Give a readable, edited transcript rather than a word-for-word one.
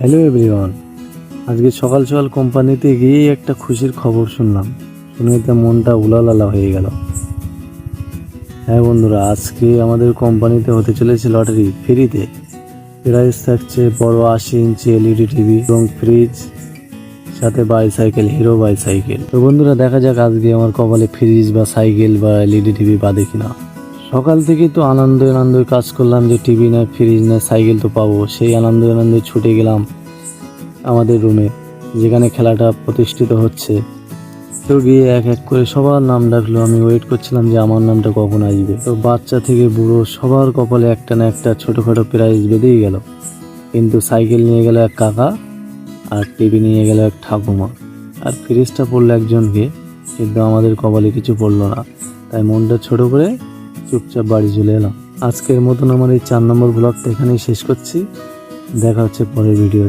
Hello everyone, আজকে সকাল সকাল কোম্পানিতে গিয়ে একটা খুশির খবর শুনলাম। শুনে তো মনটা উলালালা হয়ে গেল। হ্যাঁ বন্ধুরা, আজকে আমাদের কোম্পানিতে হতে চলেছে লটারি ফ্রিতে। প্রাইস থাকছে বড় 80 ইঞ্চি এলইডি টিভি এবং ফ্রিজ, সাথে বাইসাইকেল, হিরো বাইসাইকেল। তো বন্ধুরা, দেখা যাক আজকে আমার কপালে ফ্রিজ বা সাইকেল বা এলইডি টিভি বাদে কিনা। সকাল থেকেই তো আনন্দে কাজ করলাম যে টিভি না ফ্রিজ না সাইকেল তো পাবো। সেই আনন্দে ছুটে গেলাম আমাদের রুমে, যেখানে খেলাটা প্রতিষ্ঠিত হচ্ছে। তো গিয়ে এক এক করে সবার নাম ডাকলো। আমি ওয়েট করছিলাম যে আমার নামটা কখন আসবে। তো বাচ্চা থেকে বুড়ো সবার কপালে একটা না একটা ছোটোখাটো প্রাইজ বেঁধেই গেল। কিন্তু সাইকেল নিয়ে গেল এক কাকা, আর টিভি নিয়ে গেল এক ঠাকুমা, আর ফ্রিজটা পড়লো একজনকে। কিন্তু আমাদের কপালে কিছু পড়লো না। তাই মনটা ছোট করে চুপচাপ বাড়ি চলে এলাম। আজকের মতন আমার এই 4 নম্বর ব্লগটা এখানেই শেষ করছি। দেখা হচ্ছে পরের ভিডিও।